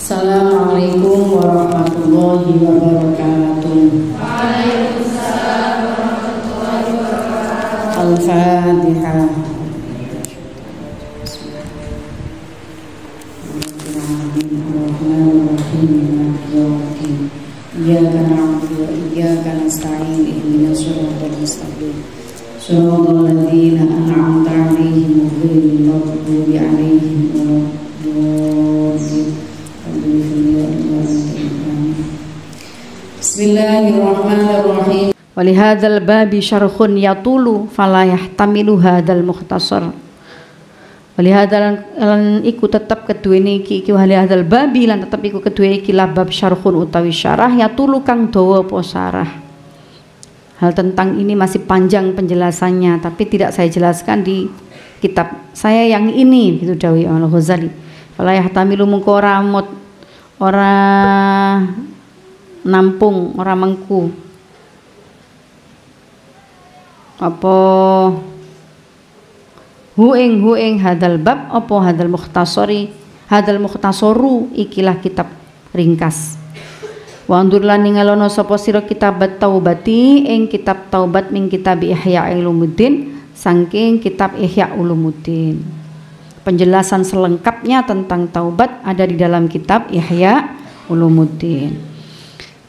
Assalamualaikum warahmatullahi wabarakatuh. Waalaikumsalam warahmatullahi wabarakatuh. Al-Fatihah. Iyyaka na'budu wa iyyaka nasta'in ihdinas siratal mustaqim siratal ladzina an'amta 'alaihim ghairil maghdubi 'alaihim waladdallin. Bismillahirrahmanirrahim. Walihadzal babi syarhun yatulu fala yahtamilu hadzal mukhtasar. Walihadzal lan iku tetep keduwene iki walihadzal babi lan tetep iku keduwe iki bab syarhun utawi syarah yatulu kang dawa apa syarah. Hal tentang ini masih panjang penjelasannya tapi tidak saya jelaskan di kitab saya yang ini, gitu dawuh Al-Ghazali. Fala yahtamilu mungko ora nampung, ora mengku apa huing hadal bab apa hadal mukhtasaru ikilah kitab ringkas. Wa andur lan ningalono sapa sira kitab taubati ing kitab taubat min kitab Ihya Ulumuddin saking kitab Ihya Ulumuddin. Penjelasan selengkapnya tentang taubat ada di dalam kitab Ihya Ulumuddin.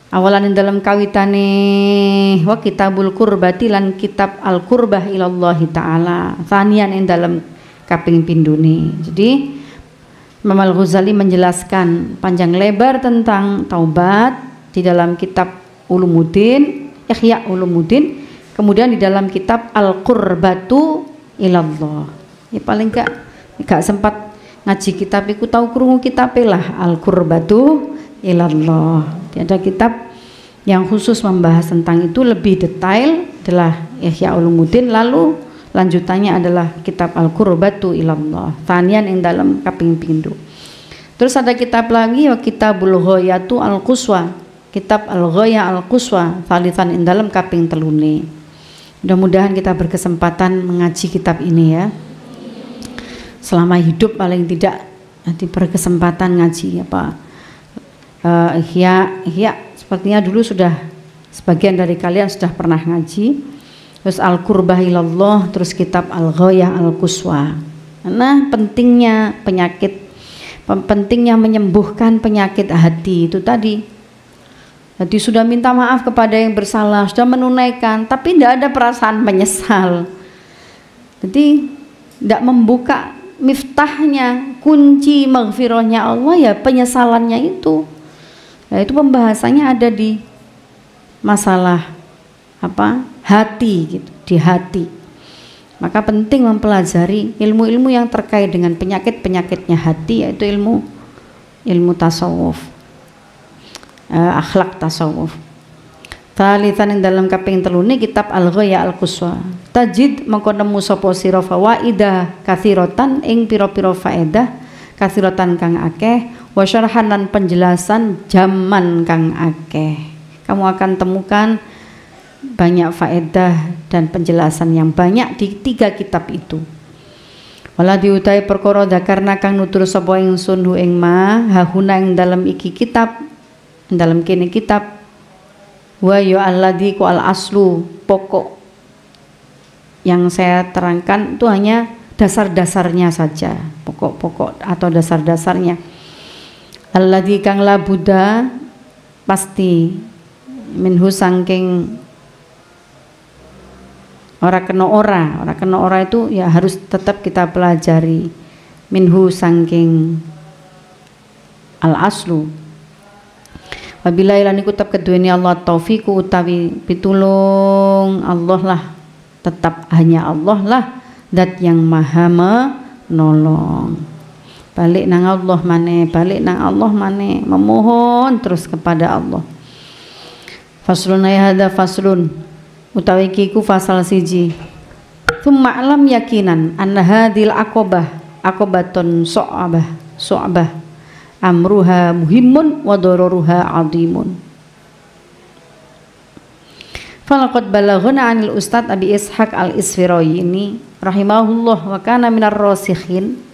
Awalan dalam kawitane wa kitabul qurbati lan kitab al qurbah ilallahi ta'ala. Thanian dalam kaping pindune. Jadi Imam Al-Ghazali menjelaskan panjang lebar tentang taubat di dalam kitab Ulumuddin, Ihya Ulumuddin, kemudian di dalam kitab al qurbatu ilallah. Ya paling gak sempat ngaji kitab iku tahu krungu kitab lah al qurbatu ilallah. Ada kitab yang khusus membahas tentang itu lebih detail adalah Ihya Ulumuddin, lalu lanjutannya adalah kitab Al-Qurbatu Ilallah Thanian yang dalam kaping pindu. Terus ada kitab lagi Kitabul Ghayatu Al-Quswa, kitab Al-Ghaya Al-Quswa Thalithan yang dalam kaping telune. Mudah-mudahan kita berkesempatan mengaji kitab ini ya selama hidup, paling tidak nanti berkesempatan ngaji apa Ihya sepertinya dulu sudah sebagian dari kalian sudah pernah ngaji. Terus Al-Qurbah Ilallah, terus kitab Al-Ghayah Al-Quswa. Karena pentingnya menyembuhkan penyakit hati itu tadi. Jadi sudah minta maaf kepada yang bersalah, sudah menunaikan, tapi tidak ada perasaan menyesal. Jadi tidak membuka miftahnya, kunci maghfirahnya Allah ya penyesalannya itu. Nah, itu pembahasannya ada di masalah apa? Hati gitu, di hati. Maka penting mempelajari ilmu-ilmu yang terkait dengan penyakit-penyakitnya hati, yaitu ilmu tasawuf. Akhlak tasawuf. Thalithan yang dalam kaping telune kitab Al-Ghaya Al-Quswa. Tajid mengko nemu sapa sira fawaidah katsiratan ing pira-pira faedah katsiratan kang akeh wa syarhan lan penjelasan jaman kang akeh. Kamu akan temukan banyak faedah dan penjelasan yang banyak di 3 kitab itu. Wala diutai perkara dakarna kang nutur sapa ingsun hu ing ma hahuna ing dalam iki kitab, dalam kene kitab wa ya alladzi ku al aslu, pokok yang saya terangkan itu hanya dasar-dasarnya saja, pokok-pokok atau dasar-dasarnya. Alladzi kang la buddha pasti minhu sangking ora kena ora itu ya harus tetap kita pelajari. Minhu sangking al aslu. Wabillahi lan iku tetep keduweni Allah taufiku utawi pitulung Allah lah, tetap hanya Allah lah zat yang maha menolong. Balik nang Allah maneh, memohon terus kepada Allah. Faslun hadza faslun utawi kiku fasal siji. Tsumma alam yakinan anna hadhil aqobatun su'abah amruha muhimmun wa dararuha adimun. Falaqad balaghana 'anil Ustadz Abi Ishaq Al-Isfirayini rahimahullah wa kana minar rasikhin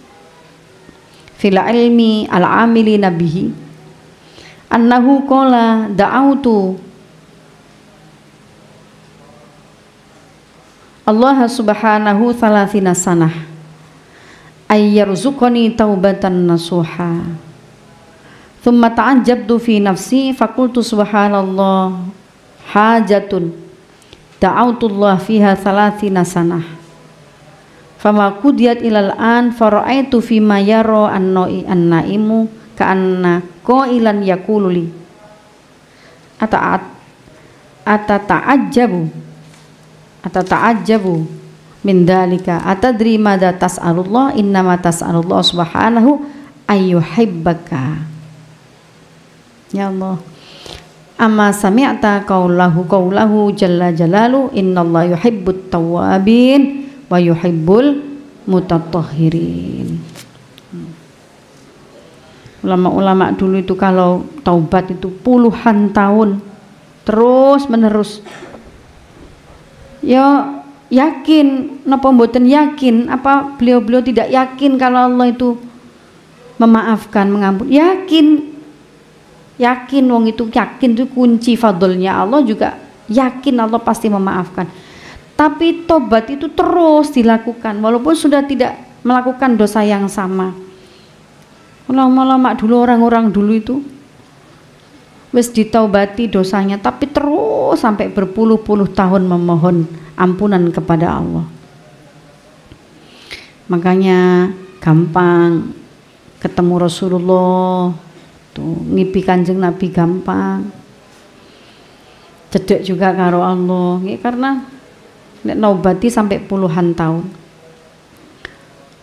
fil ilmi al-amilina bihi annahu qala da'autu Allah subhanahu thalathina sanah ayyarzuqani taubatan nasuha thumma ta'ajjabtu fi nafsi faqultu subhanallah hajatun da'autullah fiha thalathina sanah fama qudiyat ilal an fara'aitu fima yara an-naimu ka'anna qailan yaqulu li atata'ajjabu min dalika atadri madza tas'alullah innama tas'alullah subhanahu ayyuhibbaka. Ya Allah, amma sami'ta qaulahu jalla jalalu innallaha yuhibbut tawwabin wa yuhibbul mutatahhirin. Ulama-ulama dulu itu kalau taubat itu puluhan tahun terus menerus. Ya yakin, napa mboten yakin? Apa beliau-beliau tidak yakin kalau Allah itu memaafkan, mengampuni? Yakin, wong itu yakin itu kunci fadlnya Allah, juga yakin Allah pasti memaafkan. Tapi tobat itu terus dilakukan walaupun sudah tidak melakukan dosa yang sama. Ulama-ulama dulu, orang-orang dulu itu wis ditaubati dosanya, tapi terus sampai berpuluh-puluh tahun memohon ampunan kepada Allah. Makanya gampang ketemu Rasulullah, tuh ngipi Kanjeng Nabi gampang, cedek juga karo Allah, karena nek naubati sampai puluhan tahun.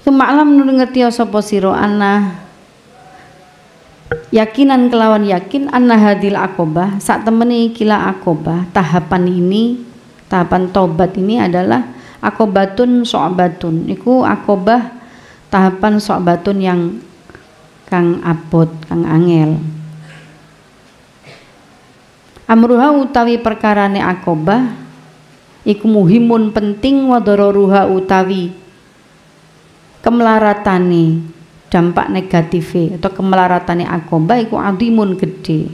Semalam ngerti sapa sira ana yakinan kelawan yakin anna hadil akobah sak temeni kila akobah tahapan taubat ini adalah akobatun so'batun. Iku akobah tahapan so'batun yang kang abot, kang angel. Amruha utawi perkarane akobah iku muhimun penting, wa dararuha utawi kemelaratane dampak negatif atau kemelaratane akobah iku adimun gede.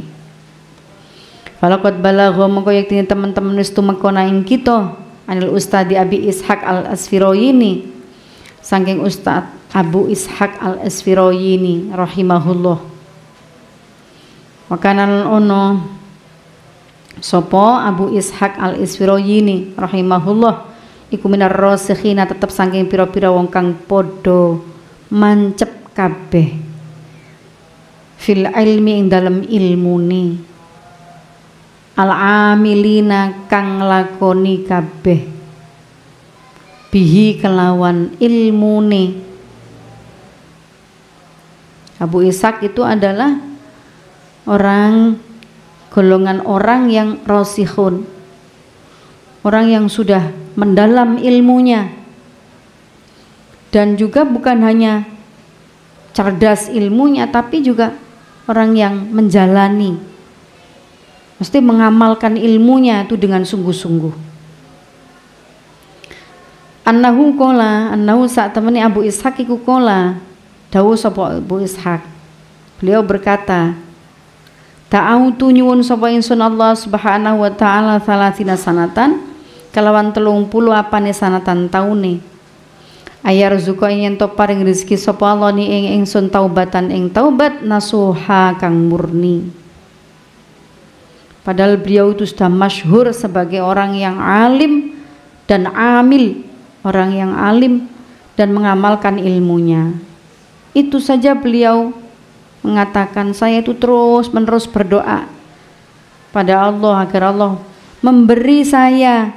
Falaqad balagha mongko yektine teman-teman wis tumekana ing kita anil Ustadi Abi Ishaq Al-Asfiroyini saking Ustad Abu Ishaq Al-Asfiroyini rahimahullah. Makanan ono sapa Abu Ishaq Al-Asfiroyini rahimahullah iku minar rasikhina tetep saking pira-pira wong kang padha mancep kabeh fil ilmi ing dalem ilmune al amilina kang lakoni kabeh bihi kelawan ilmune. Abu Ishaq itu adalah golongan orang yang rasikhun, orang yang sudah mendalam ilmunya, dan juga bukan hanya cerdas ilmunya, tapi juga orang yang menjalani, mesti mengamalkan ilmunya itu dengan sungguh-sungguh. Annahu saat temani Abu Ishaq iku kola dawuh sapa Abu Ishaq, beliau berkata, ta'autu nyuwun sapa ingsun Allah subhanahu wa ta'ala thalathina sanatan kelawan 30 apane sanatan taune ayar zuko yen to paring rezeki sapa Allah ni ing ingsun taubatan ing taubat nasuha kang murni. Padahal beliau itu sudah masyhur sebagai orang yang alim dan amil, orang yang alim dan mengamalkan ilmunya. Itu saja beliau mengatakan, saya itu terus menerus berdoa pada Allah agar Allah memberi saya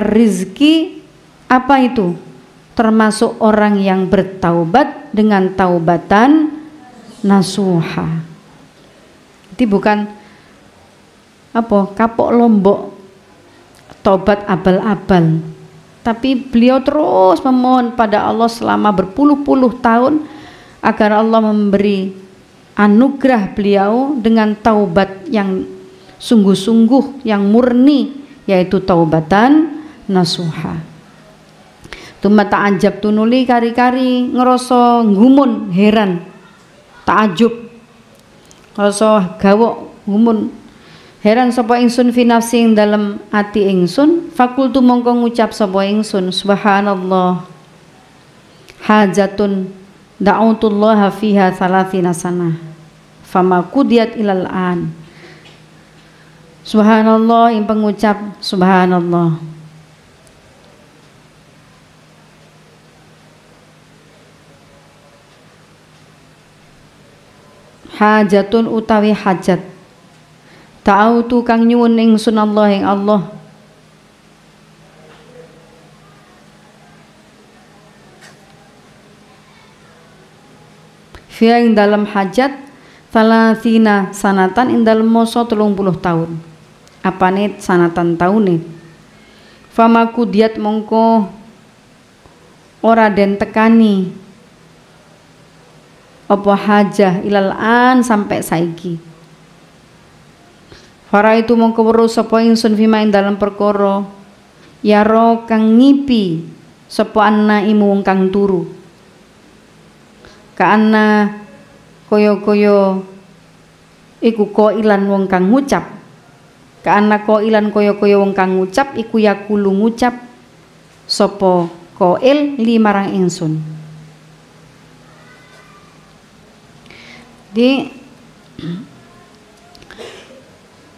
rezeki. Apa itu? Termasuk orang yang bertaubat dengan taubatan nasuha. Itu bukan kapok lombok taubat abal-abal, tapi beliau terus memohon pada Allah selama berpuluh-puluh tahun agar Allah memberi anugerah beliau dengan taubat yang sungguh-sungguh, yang murni, yaitu taubatan nasuha. Tumma ta'ajab tunuli kari-kari ngerasa ngumun, heran, ta'ajub rasa gawok ngumun heran sapa ingsun fi nafsi ing dalem ati ingsun fakultu mongko ngucap sapa ingsun subhanallah hajatun da'utullaha fiha 30 sanah fama qudiyat ilal an. Subhanallah ing pengucap subhanallah hajatun utawi hajat ta'autu kang nyuwun ingsun Allah ing Allah fi ing dalam hajat salasina sanatan ing dalem masa 30 tahun apane sanatan taune fama qudiyat mongko ora den tekani apa hajah ilal an sampai saiki. Fara itu mongko weruh sapa ingsun fima ing dalem perkara yaro kang ngipi sapa anaimu wong kang turu. Kaana kaya-kaya iku qailan wong kang ngucap. Kaana qailan kaya-kaya wong kang ngucap iku yakulu ngucap sapa qail li marang ingsun. Di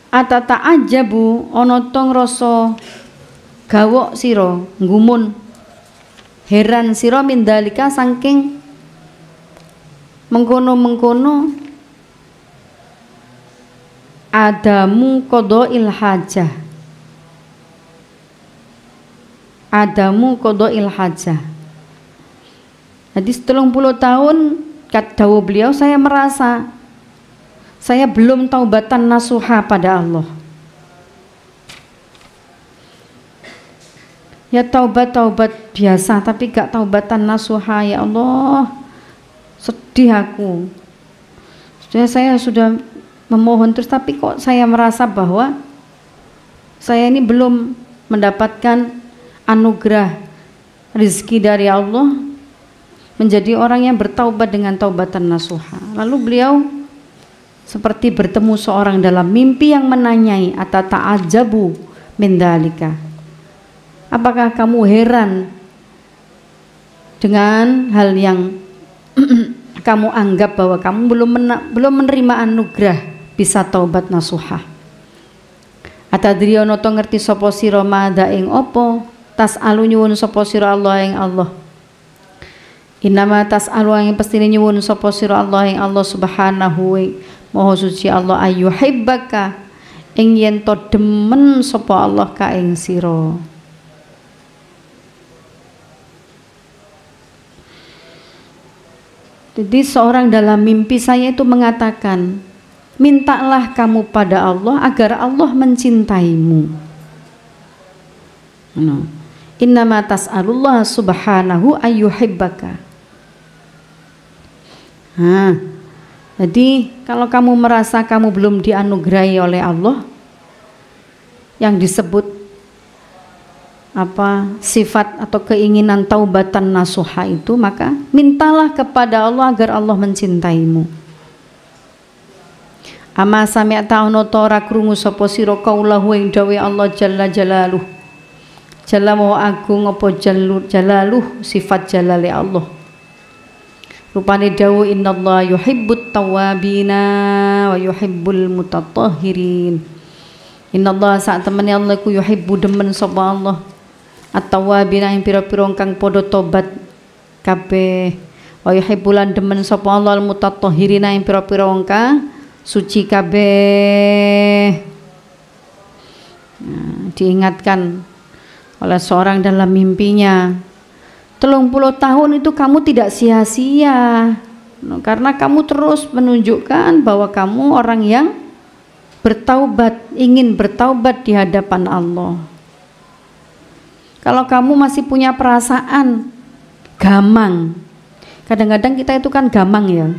atata ajabu ana tong rasa gawok sira nggumun heran sira mindalika saking mengkono-mengkono adamu qadail hajah jadi 30 tahun kata beliau saya merasa saya belum taubatan nasuha pada Allah. Ya taubat biasa tapi gak taubatan nasuha ya Allah. Sedih aku. Saya sudah memohon terus tapi kok saya merasa bahwa saya ini belum mendapatkan anugerah rezeki dari Allah menjadi orang yang bertaubat dengan taubatan nasuha. Lalu beliau seperti bertemu seorang dalam mimpi yang menanyai atata'ajabu min dalika. Apakah kamu heran dengan hal yang kamu anggap bahwa kamu belum menerima anugerah bisa taubat nasuha? Atadri ana to ngerti sapa sira madha ing apa tas alu nyuwun sapa sira Allah ing Allah. Innama tas'alu yang pastine nyuwun sapa sira Allah ing Allah subhanahu maha suci Allah ayyuhibbaka ing yen to demen sapa Allah ka ing sira. Jadi seorang dalam mimpi saya itu mengatakan mintalah kamu pada Allah agar Allah mencintaimu. Innama tas'alullah subhanahu ayyuhibbaka. Jadi kalau kamu merasa kamu belum dianugerahi oleh Allah yang disebut sifat atau keinginan taubatan nasuha itu, maka mintalah kepada Allah agar Allah mencintaimu. Ama sami'ta ana ta ora krungu sapa sira kaulahu ing dawuh Allah jalla jalaluh. Jalla wa agung apa jalaluh sifat jalale Allah. Rupane dawuh innallaha yuhibbut tawwabina wa yuhibbul mutatahhirin. Innallaha sak temene Allah ku yuhibbu demen sapa Allah at-tawwabina ing pira-pira kang padha tobat kabeh. Wa yuhibbulan demen sapa Allah al-mutatahhirina ing pira-pira wong kang suci kabeh. Diingatkan oleh seorang dalam mimpinya, 30 tahun itu kamu tidak sia-sia karena kamu terus menunjukkan bahwa kamu orang yang bertaubat, ingin bertaubat di hadapan Allah. Kalau kamu masih punya perasaan gamang, kadang-kadang kita itu kan gamang ya,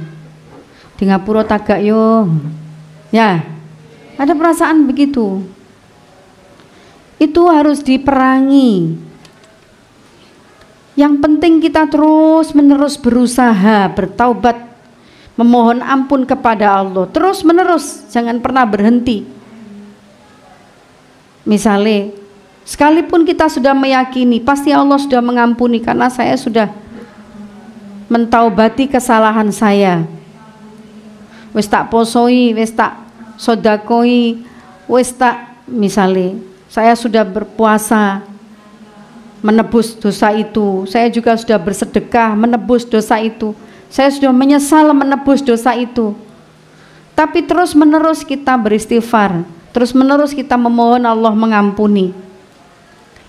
di ngapura tagak yo ya, ada perasaan begitu, itu harus diperangi. Yang penting kita terus menerus berusaha bertaubat, memohon ampun kepada Allah terus menerus, jangan pernah berhenti. Misalnya sekalipun kita sudah meyakini pasti Allah sudah mengampuni karena saya sudah mentaubati kesalahan saya, wis tak posoi, wis tak sodakoi, wis tak, misalnya saya sudah berpuasa menebus dosa itu, saya juga sudah bersedekah menebus dosa itu, saya sudah menyesal menebus dosa itu. Tapi terus menerus kita beristighfar, terus menerus kita memohon Allah mengampuni.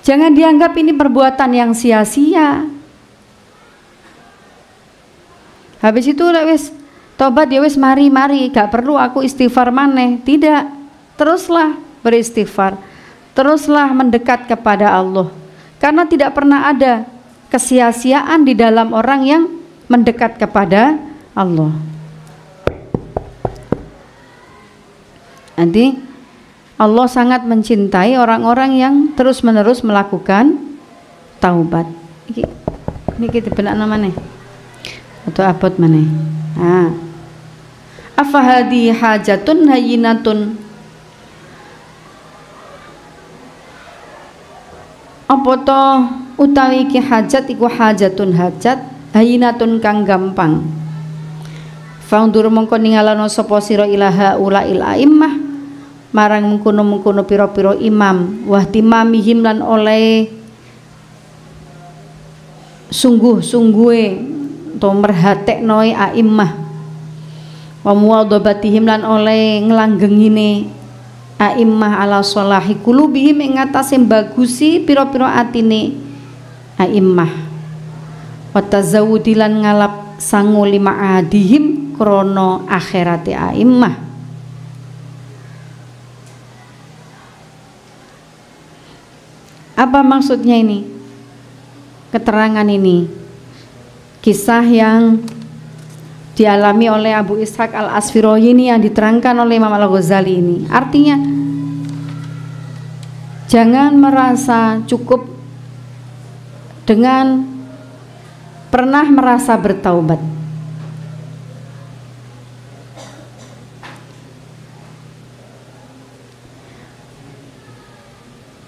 Jangan dianggap ini perbuatan yang sia-sia. Habis itu wis tobat ya wis mari gak perlu aku istighfar maneh. Tidak, teruslah beristighfar, teruslah mendekat kepada Allah. Karena tidak pernah ada kesia-siaan di dalam orang yang mendekat kepada Allah. Nanti Allah sangat mencintai orang-orang yang terus-menerus melakukan taubat. Ini kita benak namanya atau abot mana? Afahadi hajatun hayyinatun. Apa to utawi iki hajat iku hajatun hajat hayyinatun kang gampang. Fangdur mongko ningalano sapa sira ilaha ulail aimmah marang mengkono-mengkono pira-pira imam wahtimamihim lan oleh sungguh-sungguhe to merhateknoi aimmah wa muwadhabatihim lan oleh nglanggengine aimmah ala sholahi qulubihim ing atase bagusi pira-pira atine aimmah wa tazawudi lan ngalap sangu lima adihim krana akhirate aimmah. Apa maksudnya ini? Keterangan ini kisah yang dialami oleh Abu Ishaq Al-Asfiroyi yang diterangkan oleh Imam Al-Ghazali ini. Artinya jangan merasa cukup dengan pernah merasa bertaubat.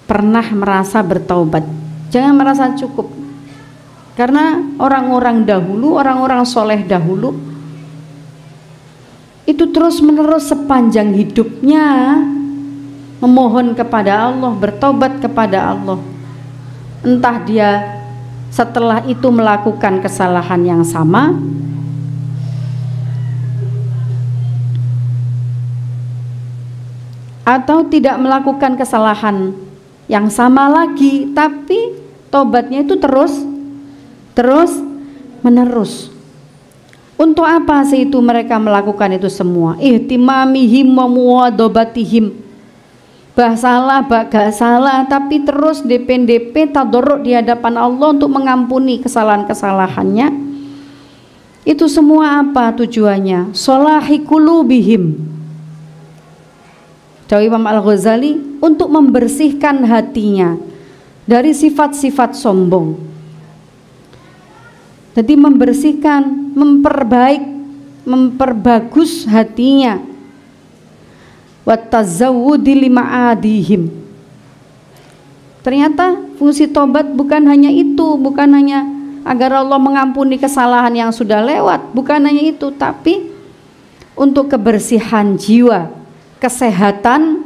Pernah merasa bertaubat, jangan merasa cukup. Karena orang-orang dahulu, orang-orang soleh dahulu itu terus menerus sepanjang hidupnya memohon kepada Allah, bertobat kepada Allah. Entah dia setelah itu melakukan kesalahan yang sama atau tidak melakukan kesalahan yang sama lagi, tapi tobatnya itu terus menerus. Untuk apa sih itu mereka melakukan itu semua? Ihtimamihim wa muwadhabatihim. Bah salah, bah gak salah, tapi terus DP tadarruk di hadapan Allah untuk mengampuni kesalahan-kesalahannya. Itu semua apa tujuannya? Sholahi qulubihim. Dawuh Imam Al-Ghazali, untuk membersihkan hatinya dari sifat-sifat sombong. Jadi membersihkan, memperbagus hatinya. Wa tazawwudi lima'adihim. Ternyata fungsi tobat bukan hanya itu, bukan hanya agar Allah mengampuni kesalahan yang sudah lewat, bukan hanya itu, tapi untuk kebersihan jiwa, kesehatan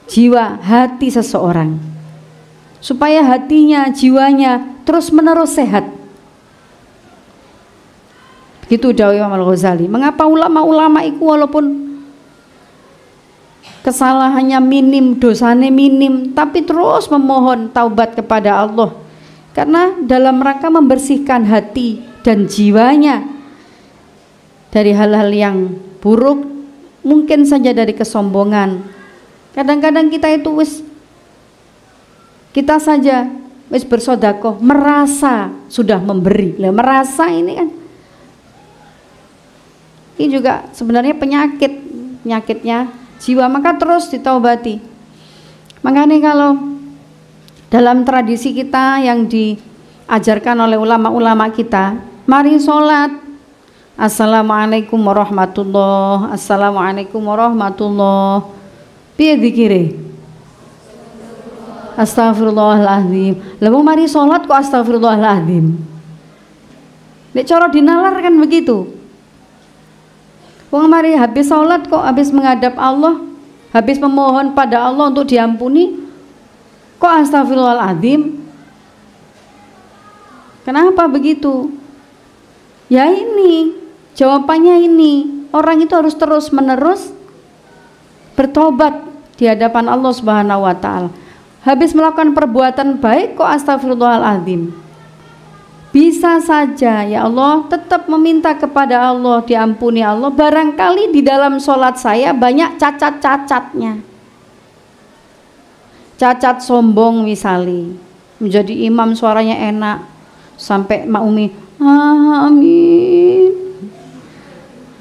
jiwa, hati seseorang, supaya hatinya, jiwanya terus menerus sehat. Begitu dawuh Imam Al-Ghazali. Mengapa ulama-ulama itu walaupun kesalahannya minim, dosanya minim, tapi terus memohon taubat kepada Allah, karena dalam rangka membersihkan hati dan jiwanya dari hal-hal yang buruk, mungkin saja dari kesombongan. Kadang-kadang kita itu kita saja bersedekah merasa sudah memberi. Lah merasa ini kan ini juga sebenarnya penyakitnya jiwa, maka terus ditaubati. Makanya kalau dalam tradisi kita yang ajarkan oleh ulama-ulama kita. Mari sholat. Assalamualaikum warahmatullah. Assalamualaikum warahmatullah. Piye dikire? Astagfirullahaladzim. Lalu mari sholat kok astagfirullahaladzim. Nek cara dinalar kan begitu. Wong mari habis sholat kok habis menghadap Allah, habis memohon pada Allah untuk diampuni, kok astagfirullahaladzim. Kenapa begitu? Ya ini, jawabannya ini. Orang itu harus terus menerus bertobat di hadapan Allah Subhanahu wa ta'ala. Habis melakukan perbuatan baik kok astagfirullahaladzim. Bisa saja ya Allah tetap meminta kepada Allah diampuni Allah. Barangkali di dalam sholat saya banyak cacat-cacatnya. Cacat sombong misalnya, menjadi imam suaranya enak sampai makmumi amin.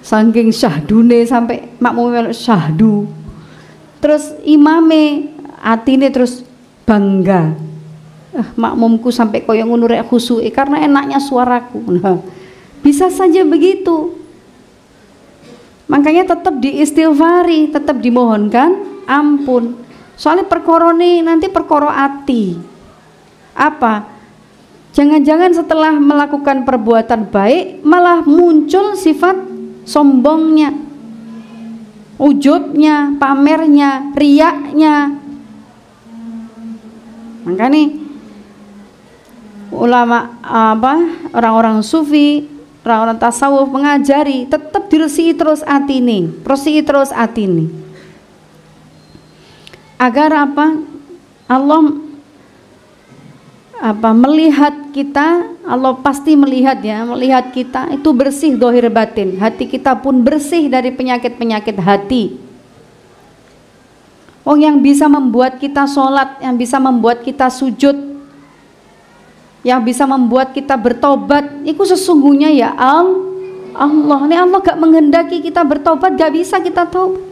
Saking syahdune sampai makmumi syahdu. Terus imame atine terus bangga, makmumku sampai koyo ngono rek khusyuk karena enaknya suaraku. Nah, bisa saja begitu. Makanya tetap diistighfari, tetap dimohonkan ampun. Soalnya perkorone nanti perkoro ati. Apa? Jangan-jangan setelah melakukan perbuatan baik malah muncul sifat sombongnya, ujubnya, pamernya, riyaknya. Makanya ulama orang-orang sufi, orang-orang tasawuf mengajari tetap diresiki terus atine, resiki terus atine. Agar Allah melihat kita, Allah pasti melihat ya, melihat kita itu bersih zahir batin, hati kita pun bersih dari penyakit-penyakit hati. Yang bisa membuat kita sholat, yang bisa membuat kita sujud, yang bisa membuat kita bertobat, itu sesungguhnya ya Allah. Ini Allah gak menghendaki kita bertobat, gak bisa kita taubat.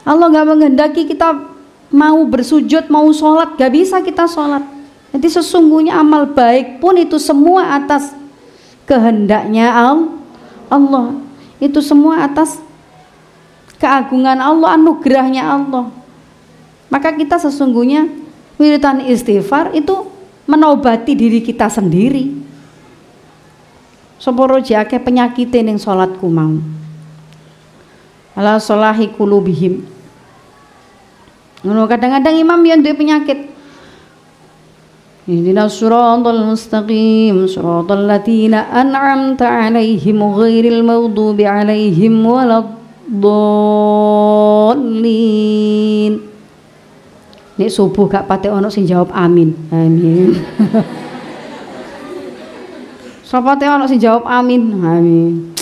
Allah gak menghendaki kita mau bersujud, mau sholat, gak bisa kita sholat. Jadi sesungguhnya amal baik pun itu semua atas kehendaknya Allah. Itu semua atas keagungan Allah, anugerahnya Allah. Maka kita sesungguhnya wiridan istighfar itu menobati diri kita sendiri. Soporo jake penyakit ning salatku mau. Ala solahi qulubihim. Ngono kadang-kadang imam yang duwe penyakit. Ihdinas siratal mustaqim, siratal ladzina an'amta 'alaihim ghairil maghdubi 'alaihim waladdallin. Nek subuh gak pate ono sing jawab amin. Amin. Sapa te ono sing jawab amin. Amin.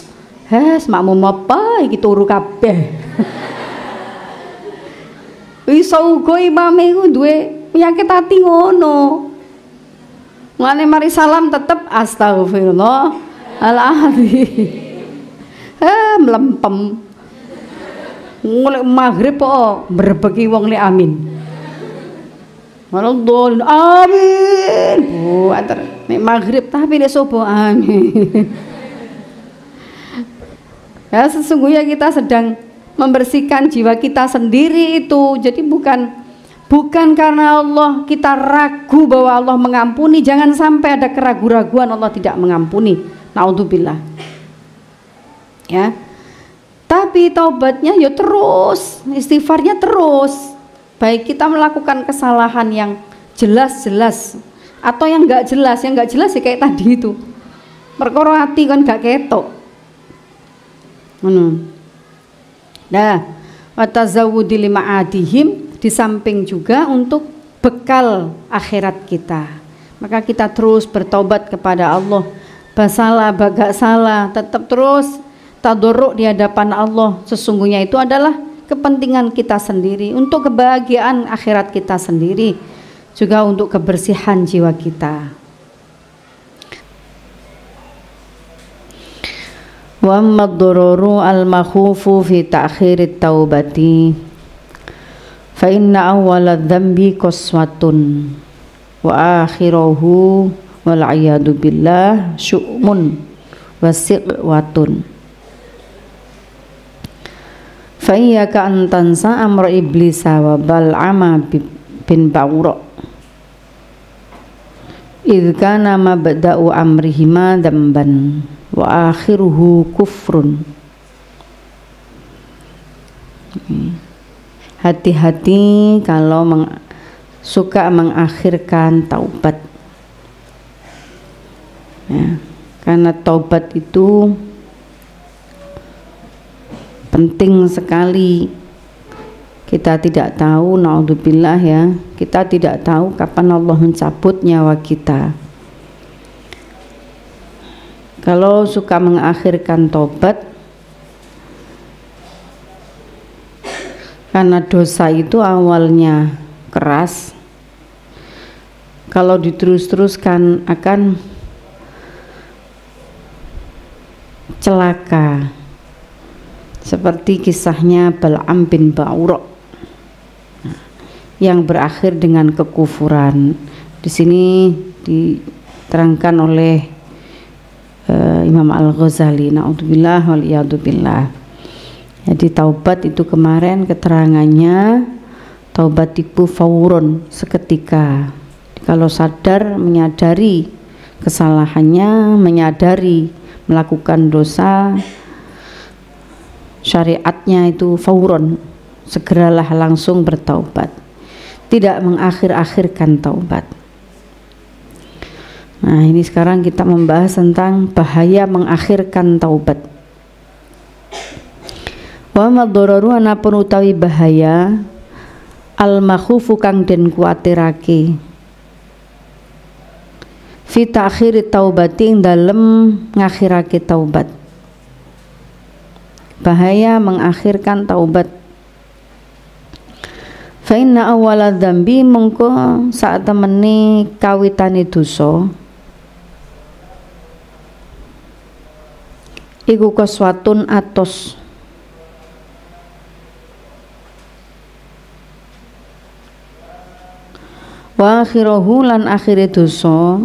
Hes makmum apa iki turu kabeh. Iso uga imame iku duwe penyakit ati ngono. Mulane mari salam tetep astagfirullahaladzim. Mlempem. Mulai maghrib kok berbeki wong le amin. Waladhdallin amin. Antar nek maghrib tapi nek subuh amin. Ya sesungguhnya kita sedang membersihkan jiwa kita sendiri itu. Jadi bukan karena Allah kita ragu bahwa Allah mengampuni. Jangan sampai ada keraguan-raguan Allah tidak mengampuni. Naudzubillah. Ya. Tapi taubatnya ya terus, istighfarnya terus. Baik kita melakukan kesalahan yang jelas-jelas atau yang enggak jelas ya kayak tadi itu. Perkara hati kan gak ketok. Nah, watazawudi lima'adihim, di samping juga untuk bekal akhirat kita. Maka kita terus bertobat kepada Allah. Basalah, bagak salah, tetap terus tadarruk di hadapan Allah. Sesungguhnya itu adalah kepentingan kita sendiri, untuk kebahagiaan akhirat kita sendiri, juga untuk kebersihan jiwa kita. Wa amma ad-daruru al-makhufu fi ta'khirit taubati fa inna awwala dhanbi qaswatun wa akhiruhu wal a'yadu billah syu'mun wasiqwatun. Fa iyyaka an tansa amra iblisa wa bal'ama bin Ba'ura idh kana mabda'u amrihima damban wa akhiruhu kufrun. Hati-hati kalau suka mengakhirkan taubat ya, karena taubat itu penting sekali. Kita tidak tahu, naudzubillah ya, kita tidak tahu kapan Allah mencabut nyawa kita. Kalau suka mengakhirkan taubat, karena dosa itu awalnya keras, kalau diterus-teruskan akan celaka, seperti kisahnya Bal'am bin Ba'ura yang berakhir dengan kekufuran. Di sini diterangkan oleh Imam Al-Ghazali, naudzubillah wal iyadu billah. Jadi taubat itu kemarin keterangannya, taubat itu faurun, seketika. Kalau sadar, menyadari kesalahannya, menyadari melakukan dosa, syariatnya itu faurun, segeralah langsung bertaubat, tidak mengakhir-akhirkan taubat. Nah, ini sekarang kita membahas tentang bahaya mengakhirkan taubat. Wa madhararu anapun utawi bahaya al makhufu kang den kuatirake fi ta'khiri taubati ing dalem ngakhirake taubat. Bahaya mengakhirkan taubat. Fa inna awwala dzambi mongko sak temene kawitane dosa iku kaswatun atos wa akhirahu lan akhire dosa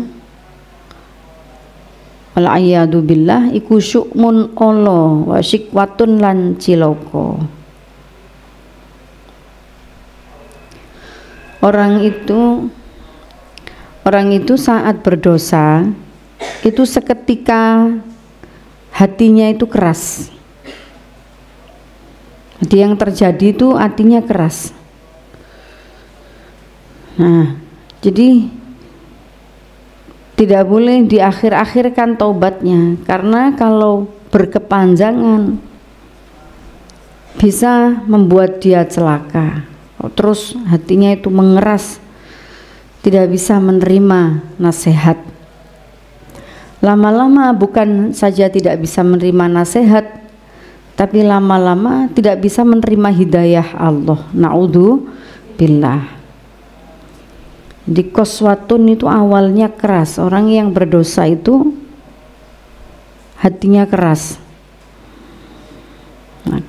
wal a'yadu billah iku syu'mun Allah wa syikwatun lan cilaka. Orang itu saat berdosa itu seketika hatinya itu keras. Jadi yang terjadi itu hatinya keras. Nah, jadi tidak boleh diakhir-akhirkan taubatnya, karena kalau berkepanjangan bisa membuat dia celaka. Terus hatinya itu mengeras, tidak bisa menerima nasihat. Lama-lama bukan saja tidak bisa menerima nasihat, tapi lama-lama tidak bisa menerima hidayah Allah. Na'udzubillah. Di qaswatun itu awalnya keras. Orang yang berdosa itu hatinya keras. Nah,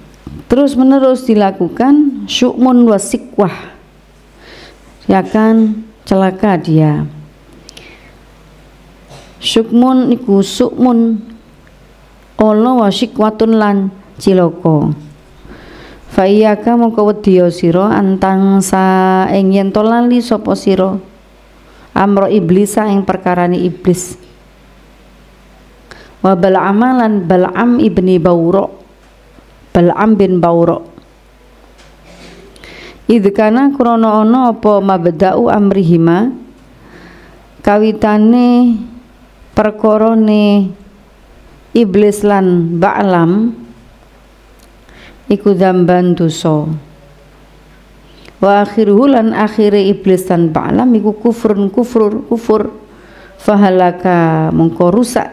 terus menerus dilakukan syu'mun wasikwah, ya kan celaka dia. Syukmun iku sukmun Allah wa syikwatun lan cilaka. Fa iyyaka mongko wedya sira antang sa ing yen to lali sapa sira amro iblis ing perkarane iblis. Wa bal'am lan Bal'am ibni Ba'ura, Bal'am bin Ba'ura. Idkana krana ana apa mabda'u amrihima kawitane perkorone iblis lan Ba'lam iku dzamban dosa. Wa akhiruhu lan akhire iblis lan Ba'lam iku kufur. Fahalaka mongko rusak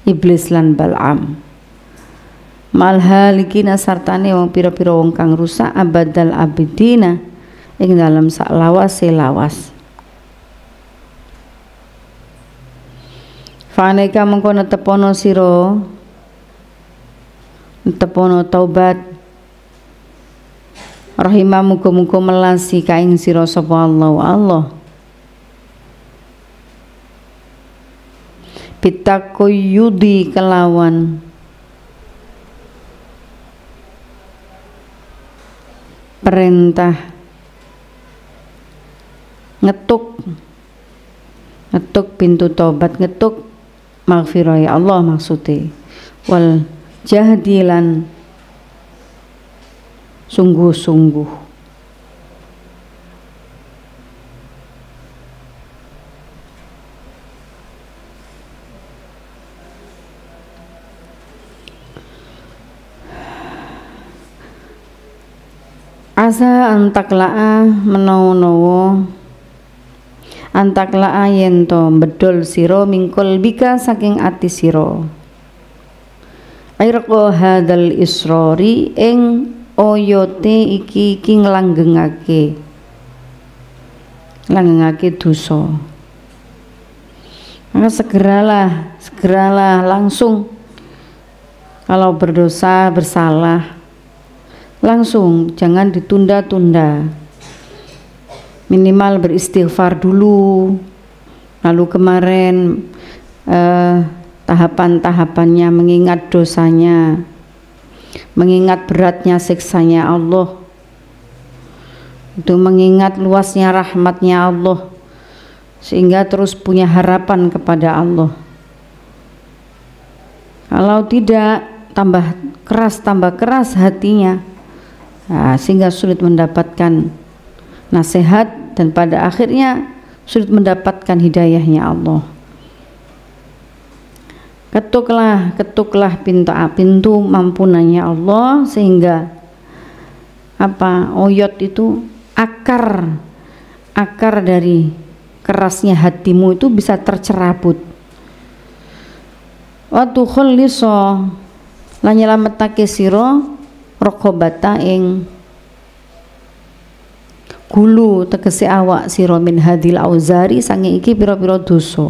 iblis lan Bal'am. Malhalikina sartane wong pira-pira wong kang rusak abadal abidina ing dalam sak lawase lawas. Faneka mengko netepono sira netepono taubat rahimah muga-muga melasi kaing sira sapa Allah Bitakoyudi kelawan perintah ngetuk pintu tobat, ngetuk maghfirah ya Allah maksudnya, wal jahdilan sungguh-sungguh. Asa antakla'a menawa antakla'a yento bedol siro mingkol bika saking ati siro airqo hadal israri ing oyote iki nglanggengake dosa. Maka segeralah langsung kalau berdosa bersalah langsung, jangan ditunda-tunda, minimal beristighfar dulu, lalu kemarin tahapan-tahapannya mengingat dosanya, mengingat beratnya siksanya Allah, itu mengingat luasnya rahmatnya Allah, sehingga terus punya harapan kepada Allah. Kalau tidak, tambah keras hatinya, sehingga sulit mendapatkan nasihat dan pada akhirnya sulit mendapatkan hidayahnya Allah. Ketuklah pintu mampunannya Allah, sehingga oyot itu akar dari kerasnya hatimu itu bisa tercerabut. Wa tukhallisa lan nyelametake sira raqabata ing gulu tegese awak sira min hadil auzari sange iki pira-pira dosa.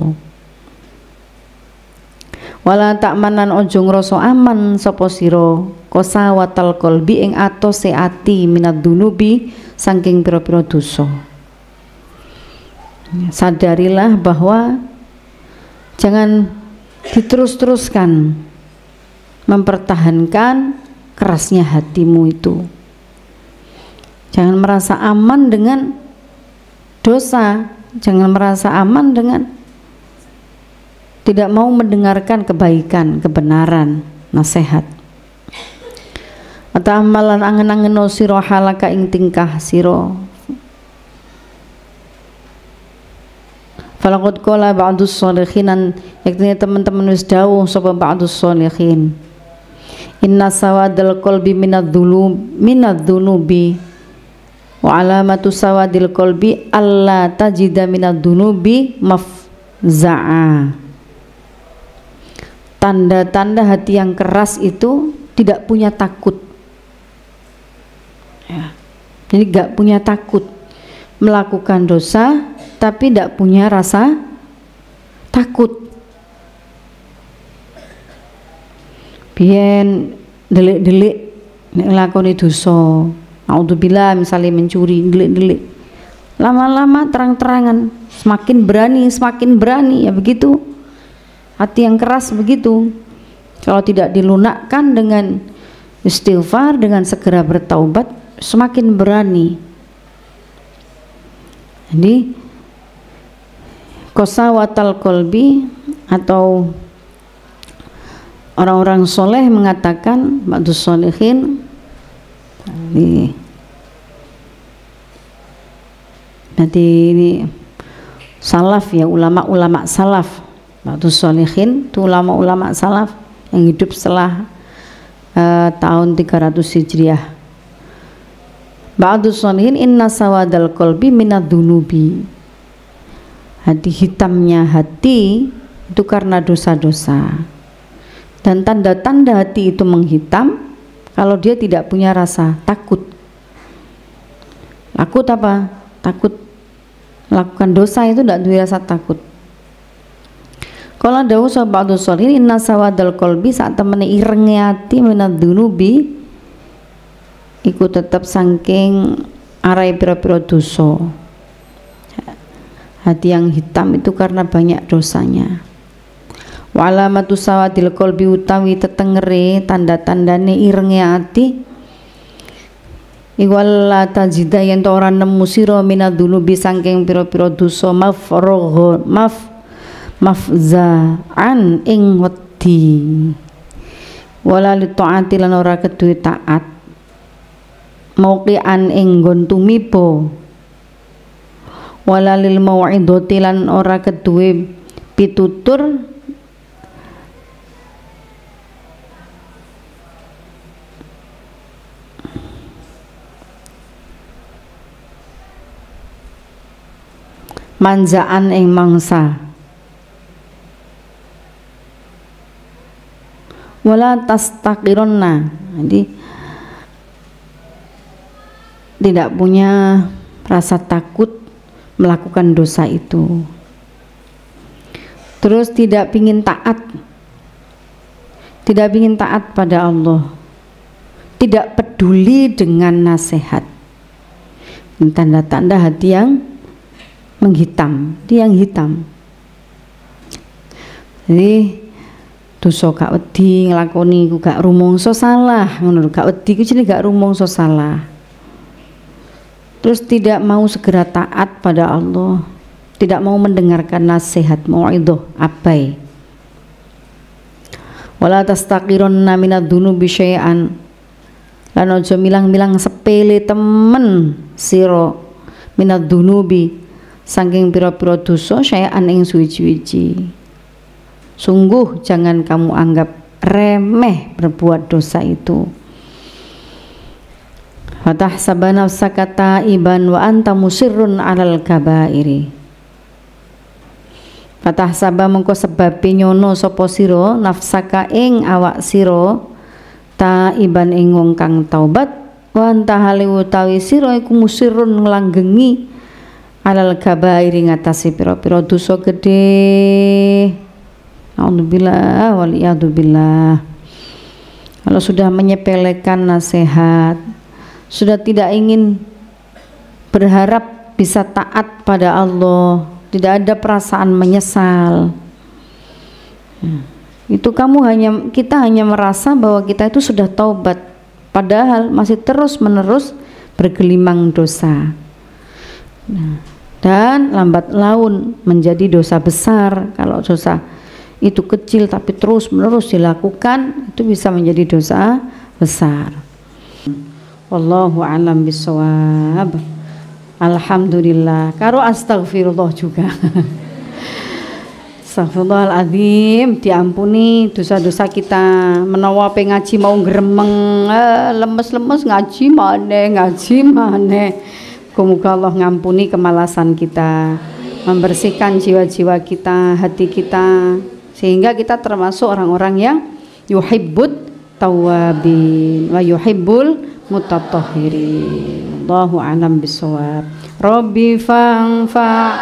Wala takmanan ojo ngrasa aman sapa sira kosawatal qalbi ing atose ati minad dunubi saking pira-pira dosa. Sadarilah bahwa jangan diterus-teruskan mempertahankan kerasnya hatimu itu. Jangan merasa aman dengan dosa, jangan merasa aman dengan tidak mau mendengarkan kebaikan, kebenaran, nasihat. Atamalan angen-angeno sira halaka ing tingkah sira. Falaqad qala ba'dus sholihin, yakni teman-teman wis dawuh sapa ba'dus sholihin. Inna sawadal qalbi minadz-dzunubi wa alamatu sawadil qalbi alla tajida minadz-dzunubi mafza'a. Tanda-tanda hati yang keras itu tidak punya takut, ya. Jadi gak punya takut melakukan dosa, tapi tidak punya rasa takut. Biyen delik-delik nek nglakoni dosa, naudzubillah misalnya mencuri, delik-delik. Lama-lama terang-terangan, semakin berani ya begitu. Hati yang keras begitu. Kalau tidak dilunakkan dengan istighfar, dengan segera bertaubat, semakin berani. Jadi qasawatal qalbi atau orang-orang soleh mengatakan, ba'dus sholihin, nanti ini salaf ya, ulama-ulama salaf, ba'dus sholihin itu ulama-ulama salaf yang hidup setelah tahun 300 Hijriah. Ba'dus sholihin inna sawadal qalbi minadz-dzunubi, hati hitamnya hati itu karena dosa-dosa. Dan tanda-tanda hati itu menghitam kalau dia tidak punya rasa takut. Takut apa? Takut melakukan dosa itu tidak punya rasa takut. Kalau dawuh ba'dus sholihin inna sawadal qalbi, saat temene irenge ati minadz-dzunubi iku tetap saking arai pira-pira dosa. Hati yang hitam itu karena banyak dosanya. Wa alamatu sawadil qalbi utawi tetengere tanda-tandane irenge ati iwal la tajida yen to ora nemu sira minadzunubi saking pira-pira dosa mafza'an ing wedi wala li taati lan ora keduwe taat mauqian ing nggon tumiba wala lil mau'idati lan ora keduwe pitutur manjaan ing mangsa wala tastaqironna, jadi tidak punya rasa takut melakukan dosa itu, terus tidak ingin taat pada Allah, tidak peduli dengan nasihat, tanda-tanda hati yang menghitam, dia yang hitam. Jadi dosa gak wedi nglakoni ku gak rumangsa salah, ngono gak wedi ku jenenge gak rumangsa salah. Terus tidak mau segera taat pada Allah, tidak mau mendengarkan nasihat mau'idhah, abai. Wala tastaqirunna minadzunubi syai'an, lan aja milang-milang sepele temen sira minadzunubi saking pira-pira dosa syai'an ing suwi-wiji. Sungguh jangan kamu anggap remeh berbuat dosa itu. Fatahsabana nafsaka taiban wa anta musirrun 'alal kabairi. Fatahsaba mengko sebabe nyono sapa sira nafsaka ing awak sira taiban ing wong kang taubat wa anta hale utawi sira iku musirrun nglanggengi 'alal kabairi ngatasi pira-pira dosa gedhe. Alhamdulillah waliyadzubillah. Kalau sudah menyepelekan nasihat, sudah tidak ingin berharap bisa taat pada Allah, tidak ada perasaan menyesal, itu kita hanya merasa bahwa kita itu sudah taubat, padahal masih terus menerus bergelimang dosa, dan lambat laun menjadi dosa besar. Kalau dosa itu kecil tapi terus menerus dilakukan, itu bisa menjadi dosa besar. Wallahu a'lam bishawab. Alhamdulillah. Karo astagfirullah juga. Astagfirullahaladzim, diampuni dosa-dosa kita. Menawa pengaji mau gremeng, lemes-lemes ngaji maneh. Semoga Allah ngampuni kemalasan kita, membersihkan jiwa-jiwa kita, hati kita, sehingga kita termasuk orang-orang yang yuhibbut tawabin wa yuhibbul mutatahhirin. Allahu a'lam bishawab. Rabbi fa'na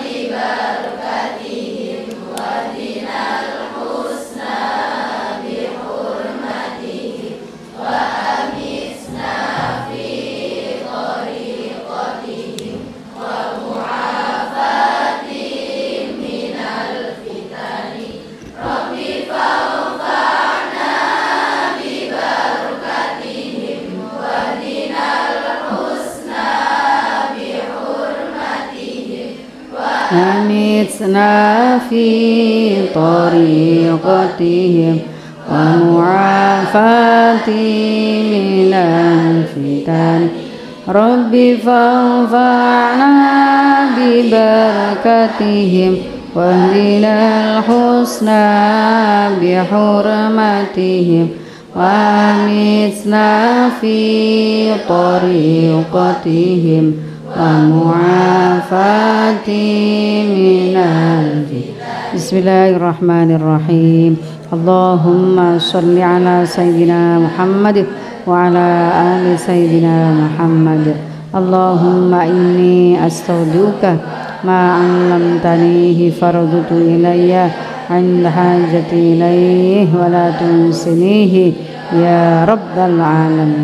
bi barakatihim wa dinal husna bi hurmatihim wa amisna fi tariqatihim wa mu'afatihim minal fitani. Rabbi fa'na bi barakatihim wa dinal husna bi hurmatihim wa amisna fi tariqatihim wa mu'afatihim minal fitani. Rabbi fa'na bi barakatihim wahdinal husna bi hurmatihim wa amitna fi tariqatihim wa mu'afatihim minal fitani. Bismillahirrahmanirrahim. Allahumma sholli ala sayyidina Muhammad wa ala ali sayyidina Muhammad. Allahumma inni astauduka ma 'allamtanihi fardutu ilayya 'inda hajati ilayhi wa la tunsinihi ya rabbal alamin.